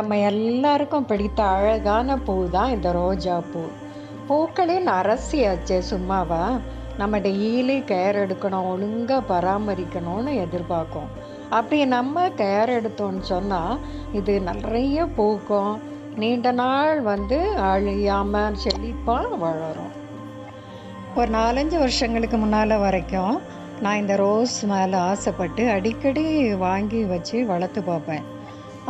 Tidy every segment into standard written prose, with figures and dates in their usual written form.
நம்ம எல்லாருக்கும் பிடித்த அழகான பூ தான் இந்த ரோஜா பூ. பூக்களின் அரசியாச்சே சும்மாவா? நம்ம டெய்லி கேர் எடுக்கணும், ஒழுங்காக பராமரிக்கணும்னு எதிர்பார்க்கும். அப்படி நம்ம கேர் எடுத்தோம்னு சொன்னால் இது நிறைய பூக்கும், நீண்ட நாள் அழியாமல் செழிப்பாக வளரும். ஒரு 4-5 வருஷங்களுக்கு முன்னால் வரைக்கும் நான் இந்த ரோஸ் மேலே ஆசைப்பட்டு அடிக்கடி வாங்கி வச்சு வளர்த்து பார்ப்பேன்.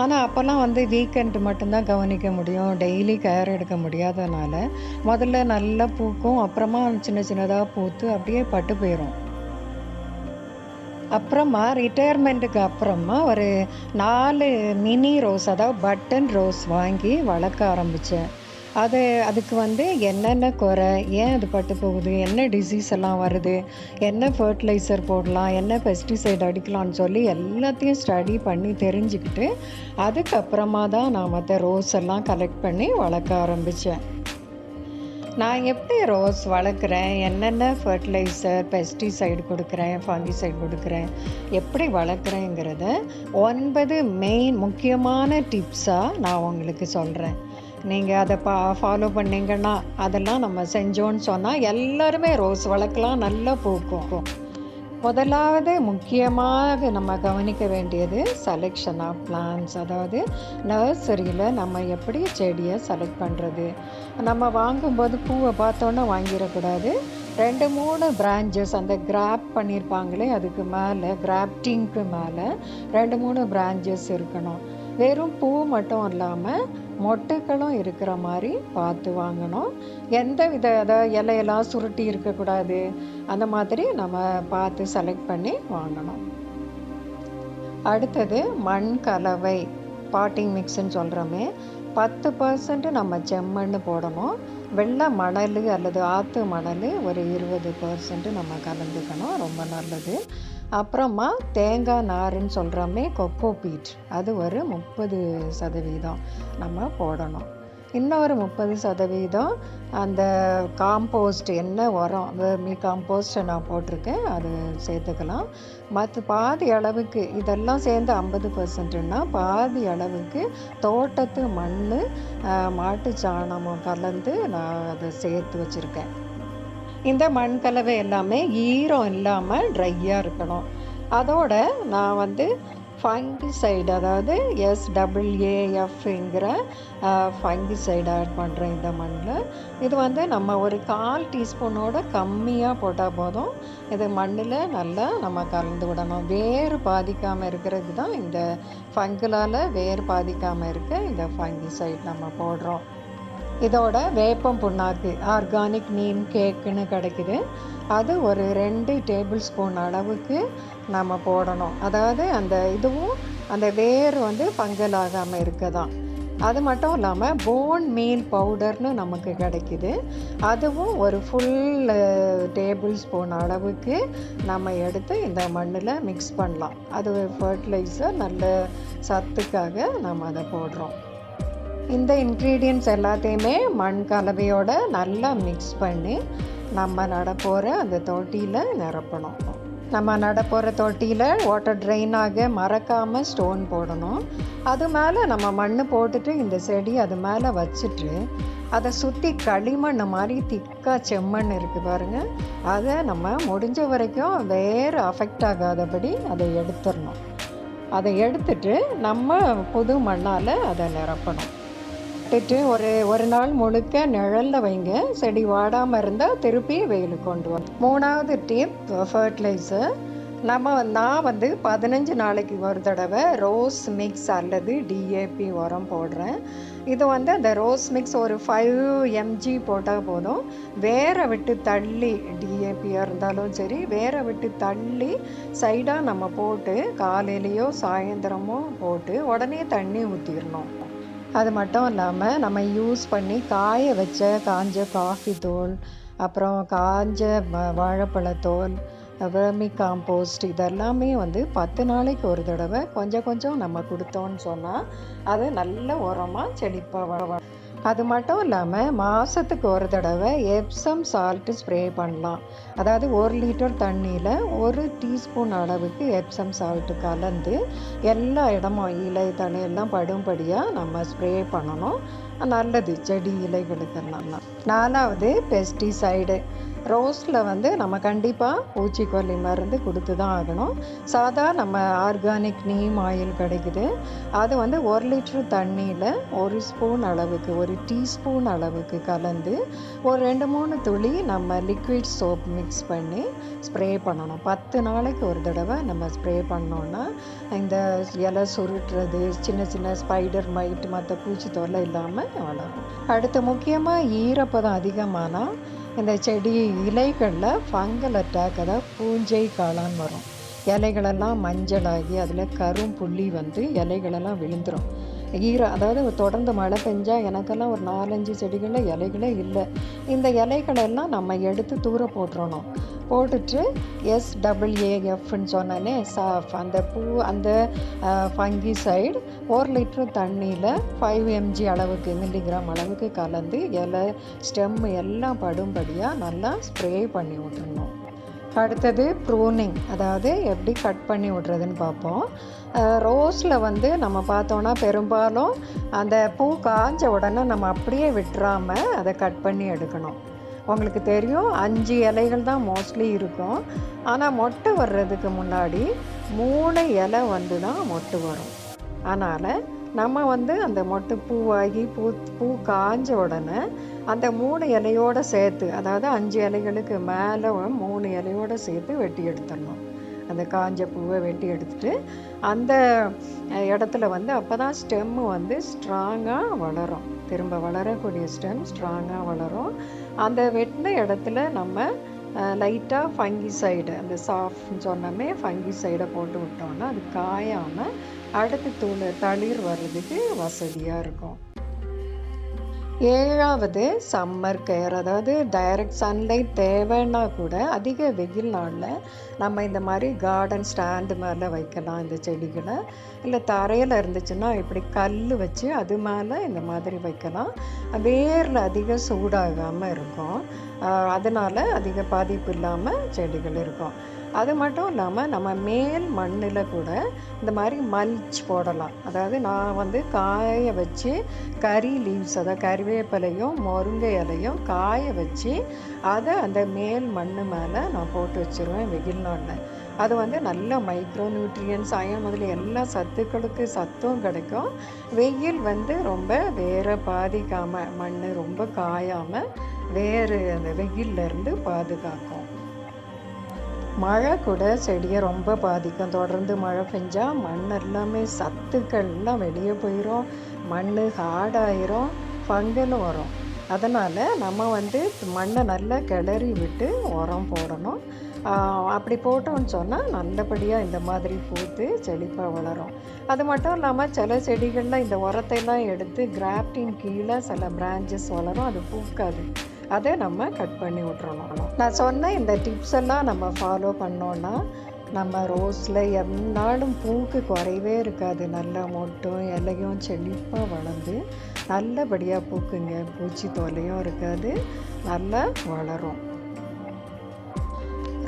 ஆனால் அப்போல்லாம் வீக்கெண்டு மட்டும்தான் கவனிக்க முடியும், டெய்லி கேர் எடுக்க முடியாதனால முதல்ல நல்லா பூக்கும், அப்புறமா சின்ன சின்னதாக பூத்து அப்படியே பட்டு போயிடும். அப்புறமா ரிட்டையர்மெண்ட்டுக்கு அப்புறமா ஒரு 4 மினி ரோஸ், அதாவது பட்டன் ரோஸ் வாங்கி வளர்க்க ஆரம்பித்தேன். அதுக்கு என்னென்ன குறை, ஏன் அது பட்டு போகுது, என்ன டிசீஸ் எல்லாம் வருது, என்ன ஃபர்டிலைசர் போடலாம், என்ன பெஸ்டிசைட் அடிக்கலாம்னு சொல்லி எல்லாத்தையும் ஸ்டடி பண்ணி தெரிஞ்சுக்கிட்டு அதுக்கப்புறமா தான் நான் மற்ற ரோஸ் எல்லாம் கலெக்ட் பண்ணி வளர்க்க ஆரம்பித்தேன். நான் எப்படி ரோஸ் வளர்க்குறேன், என்னென்ன ஃபர்டிலைசர், பெஸ்டிசைடு கொடுக்குறேன், ஃபங்கிசைடு கொடுக்குறேன், எப்படி வளர்க்குறேங்கிறத 9 முக்கியமான டிப்ஸாக நான் உங்களுக்கு சொல்கிறேன். நீங்கள் அதை ஃபாலோ பண்ணிங்கன்னா, அதெல்லாம் நம்ம செஞ்சோன்னு சொன்னால் எல்லாருமே ரோஸ் வளர்க்கலாம், நல்லா பூக்கும். முதலாவது முக்கியமாக நம்ம கவனிக்க வேண்டியது செலெக்ஷன் ஆஃப் பிளான்ஸ். அதாவது நர்சரியில் நம்ம எப்படி செடியை செலக்ட் பண்ணுறது. நம்ம வாங்கும்போது பூவை பார்த்தோன்னே வாங்கிடக்கூடாது. 2-3 பிரான்ச்சஸ் அந்த கிராப் பண்ணியிருப்பாங்களே, அதுக்கு மேலே கிராப்டிங்க்கு மேலே 2-3 பிரான்ச்சஸ் இருக்கணும். வெறும் பூ மட்டும் இல்லாமல் மொட்டுக்களும் இருக்கிற மாதிரி பார்த்து வாங்கணும். எந்த வித இலையெல்லாம் சுருட்டி இருக்கக்கூடாது, அந்த மாதிரி நம்ம பார்த்து செலக்ட் பண்ணி வாங்கணும். அடுத்தது மண் கலவை, பாட்டிங் மிக்ஸ்ன்னு சொல்கிறோமே, 10% நம்ம செம்மண் போடணும். வெள்ளை மணல் அல்லது ஆற்று மணல் ஒரு 20% நம்ம கலந்துக்கணும், ரொம்ப நல்லது. அப்புறமா தேங்காய் நாருன்னு சொல்கிறோமே, கொக்கோபீட், அது ஒரு 30% நம்ம போடணும். இன்னொரு 30% அந்த காம்போஸ்ட், என்ன உரம், வெர்மி காம்போஸ்ட்டை நான் போட்டிருக்கேன், அது சேர்த்துக்கலாம். மற்ற பாதி அளவுக்கு, இதெல்லாம் சேர்ந்து 50%ன்னா பாதி அளவுக்கு தோட்டத்து மண், மாட்டு சாணமும் கலந்து நான் அதை சேர்த்து வச்சுருக்கேன். இந்த மண் கலவை எல்லாமே ஈரம் இல்லாமல் ட்ரையாக இருக்கணும். அதோட நான் ஃபங்கிசைடு, அதாவது SAAFங்கிற ஃபங்கிசைடு ஆட் பண்ணுறேன் இந்த மண்ணில். இது நம்ம ஒரு 1/4 டீஸ்பூனோட கம்மியாக போட்டால் போதும். இது மண்ணில் நல்லா நம்ம கலந்து விடணும். வேர் பாதிக்காமல் இருக்கிறதுக்கு தான் இந்த ஃபங்கலால் வேர் பாதிக்காமல் இருக்க இந்த ஃபங்கிசைடு நம்ம போடுறோம். இதோட வேப்பம் புண்ணாக்கு, ஆர்கானிக் நீம் கேக்குன்னு கிடைக்குது, அது ஒரு 2 டேபிள் ஸ்பூன் அளவுக்கு நம்ம போடணும். அதாவது இதுவும் அந்த வேர் ஃபங்கல் ஆகாமல் இருக்க தான். அது மட்டும் இல்லாமல் போன் மீல் பவுடர்னு நமக்கு கிடைக்குது, அதுவும் ஒரு ஃபுல் டேபிள் ஸ்பூன் அளவுக்கு நம்ம எடுத்து இந்த மண்ணில் மிக்ஸ் பண்ணலாம். அது ஃபர்டிலைசர், நல்ல சத்துக்காக நம்ம அதை போடுறோம். இந்த இன்க்ரீடியன்ட்ஸ் எல்லாத்தையுமே மண் கலவையோடு நல்லா மிக்ஸ் பண்ணி நம்ம நடப்போகிற அந்த தொட்டியில் நிரப்பணும். நம்ம நடப்போகிற தொட்டியில் வாட்டர் ட்ரெயின் ஆக மறக்காமல் ஸ்டோன் போடணும். அது மேலே நம்ம மண் போட்டுட்டு இந்த செடி அது மேலே வச்சுட்டு அதை சுற்றி களிமண் மாதிரி திக்காக செம்மண் இருக்குது பாருங்கள், அதை நம்ம முடிஞ்ச வரைக்கும் வேறு அஃபெக்ட் ஆகாதபடி அதை எடுத்துடணும். அதை எடுத்துட்டு நம்ம புது மண்ணால் அதை நிரப்பணும். ஒரு நாள் முழுக்க நிழலில் வைங்க. செடி வாடாமல் இருந்தால் திருப்பி வெயிலுக்கு கொண்டு வரும். 3வது டிப், ஃபர்டிலைசர். நான் 15 நாளைக்கு ஒரு தடவை ரோஸ் மிக்ஸ் அல்லது DAP உரம் போடுறேன். இது அந்த ரோஸ் மிக்ஸ் ஒரு 5 mg போட்டால் போதும். வேரை விட்டு தள்ளி, DAPயாக இருந்தாலும் சரி, வேரை விட்டு தள்ளி சைடாக நம்ம போட்டு காலையிலையோ சாயந்தரமோ போட்டு உடனே தண்ணி ஊற்றிடணும். அது மட்டும் இல்லாமல் நம்ம யூஸ் பண்ணி காய வச்ச காஞ்ச காஃபி தூள், அப்புறம் காஞ்ச வாழைப்பழத்தோல், வெர்மி காம்போஸ்ட், இதெல்லாமே 10 நாளைக்கு ஒரு தடவை கொஞ்சம் கொஞ்சம் நம்ம கொடுத்தோன்னு சொன்னால் அது நல்ல உரமாக செழிப்பாக வளரும். அது மட்டும் இல்லாமல் மாதத்துக்கு ஒரு தடவை எப்சம் சால்ட்டு ஸ்ப்ரே பண்ணலாம். அதாவது 1 லிட்டர் தண்ணியில் 1 டீஸ்பூன் அளவுக்கு எப்சம் சால்ட்டு கலந்து எல்லா இடமும் இலை தலை எல்லாம் படும்படியாக நம்ம ஸ்ப்ரே பண்ணணும். நல்லது செடி இலைகளுக்கெல்லாம். 4வது பெஸ்டிசைடு. ரோஸில் நம்ம கண்டிப்பாக பூச்சிக்கொல்லி மருந்து கொடுத்து தான் ஆகணும். நம்ம ஆர்கானிக் நீம் ஆயில் கிடைக்குது. அது 1 லிட்டர் தண்ணியில் 1 ஸ்பூன் அளவுக்கு 1 டீஸ்பூன் அளவுக்கு கலந்து ஒரு 2-3 துளி நம்ம லிக்விட் சோப் மிக்ஸ் பண்ணி ஸ்ப்ரே பண்ணணும். 10 நாளைக்கு ஒரு தடவை நம்ம ஸ்ப்ரே பண்ணோன்னா இந்த இலை சுருட்டுறது, சின்ன சின்ன ஸ்பைடர் மைட் மற்ற பூச்சி தொல்லை இல்லாமல் வளரும். அடுத்து முக்கியமாக ஈரப்பதம் அதிகமானால் இந்த செடி இலைகளில் ஃபங்கல் அட்டாக், அதாவது பூஞ்சை காளான் வரும். இலைகளெல்லாம் மஞ்சளாகி அதில் கரும்புள்ளி இலைகளெல்லாம் விழுந்துடும். அதாவது தொடர்ந்து மழை பெஞ்சால் எனக்கெல்லாம் ஒரு 4-5 செடிகளில் இலைகளே இல்லை. இந்த இலைகளெல்லாம் நம்ம எடுத்து தூர போட்டுறணும். போட்டுட்டு SAAFன்னு சொன்னோன்னே சாஃப் அந்த ஃபங்கிசைடு 1 லிட்டர் தண்ணியில் 5 mg அளவுக்கு மில்லிகிராம் அளவுக்கு கலந்து இலை ஸ்டெம் எல்லாம் படும்படியாக நல்லா ஸ்ப்ரே பண்ணி விட்டுறணும். அடுத்தது ப்ரூனிங், அதாவது எப்படி கட் பண்ணி விட்றதுன்னு பார்ப்போம். ரோஸில் நம்ம பார்த்தோன்னா பெரும்பாலும் அந்த பூ காஞ்ச உடனே நம்ம அப்படியே விட்டுறாமல் அதை கட் பண்ணி எடுக்கணும். உங்களுக்கு தெரியும் 5 இலைகள் தான் மோஸ்ட்லி இருக்கும். ஆனால் மொட்டை வர்றதுக்கு முன்னாடி 3 இலை தான் மொட்டு வரும். அதனால் நம்ம அந்த மொட்டு பூவாகி பூ காஞ்ச உடனே அந்த 3 இலையோடு சேர்த்து, அதாவது 5 இலைகளுக்கு மேலே 3 இலையோடு சேர்த்து வெட்டி எடுத்துடணும். அந்த காஞ்ச பூவை வெட்டி எடுத்துட்டு அந்த இடத்துல அப்போ தான் ஸ்டெம்மு ஸ்ட்ராங்காக வளரும். திரும்ப வளரக்கூடிய ஸ்டெம் ஸ்ட்ராங்காக வளரும். அந்த வெட்டின இடத்துல நம்ம லைட்டாக ஃபங்கிசைடு, அந்த சாஃப்ட்னு சொன்னோமே ஃபங்கிசைடை போட்டு விட்டோம்னா அது காயாமல் அடுத்து தளிர் வர்றதுக்கு வசதியாக இருக்கும். 7வது சம்மர் கேர், அதாவது டைரக்ட் சன்லைட் தேவைன்னா கூட அதிக வெயில் நாளில் நம்ம இந்த மாதிரி கார்டன் ஸ்டாண்டு மேலே வைக்கலாம் இந்த செடிகளை. இல்லை தரையில் இருந்துச்சுன்னா இப்படி கல் வச்சு அது மேலே இந்த மாதிரி வைக்கலாம். வேரில் அதிக சூடாகாமல் இருக்கும். அதனால் அதிக பாதிப்பு இல்லாமல் செடிகள் இருக்கும். அது மட்டும் இல்லாமல் நம்ம மேல் மண்ணில் கூட இந்த மாதிரி மல்ச் போடலாம். அதாவது நான் காய வச்சு கறி லீவ்ஸ், அதாவது கறிவேப்பிலையும் முருங்கை இலையும் காய வச்சு அதை அந்த மேல் மண் மேலே நான் போட்டு வச்சுருவேன் வெயில் நாளில். அது நல்ல மைக்ரோ நியூட்ரியன்ஸ், அயன் முதல்ல எல்லா சத்தும் கிடைக்கும். வெயில் ரொம்ப வேரை பாதிக்காமல், மண் ரொம்ப காயாமல் வேறு அந்த வெயிலிருந்து பாதுகாக்கும். மழை கூட செடியை ரொம்ப பாதிக்கும். தொடர்ந்து மழை பெஞ்சால் மண் எல்லாமே சத்துக்கள்லாம் வெளியே போயிடும், மண் ஹார்டாயிரும், ஃபங்கலும் வரும். அதனால் நம்ம மண்ணை நல்லா கிளறி விட்டு உரம் போடணும். அப்படி போட்டோம்னு சொன்னால் நல்லபடியாக இந்த மாதிரி பூத்து செழிப்பாக வளரும். அது மட்டும் இல்லாமல் சில செடிகளில் இந்த உரத்தையெல்லாம் எடுத்து கிராஃப்டின் கீழே சில பிரான்ச்சஸ் வளரும், அது பூக்காது. அதை நம்ம கட் பண்ணி விட்றணும். நான் சொன்ன இந்த டிப்ஸ் எல்லாம் நம்ம ஃபாலோ பண்ணோன்னா நம்ம ரோஸில் எந்நாளும் பூக்கு குறைவே இருக்காது. நல்லா மொட்டும் இலையும் செழிப்பாக வளர்ந்து நல்லபடியாக பூக்குங்க. பூச்சி தொல்லையும் இருக்காது, நல்லா வளரும்.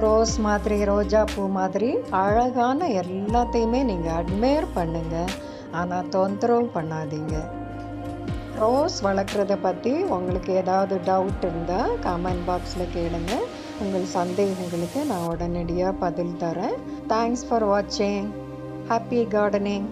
ரோஸ் மாதிரி, ரோஜா பூ மாதிரி அழகான எல்லாத்தையுமே நீங்கள் அட்மையர் பண்ணுங்கள், ஆனால் தொந்தரவு பண்ணாதீங்க. ரோஸ் வளர்க்குறத பற்றி உங்களுக்கு ஏதாவது டவுட் இருந்தால் கமெண்ட் பாக்ஸில் கேளுங்க. உங்கள் சந்தேகங்களுக்கு நான் உடனடியாக பதில் தரேன். தேங்க்ஸ் ஃபார் வாட்சிங். Happy gardening.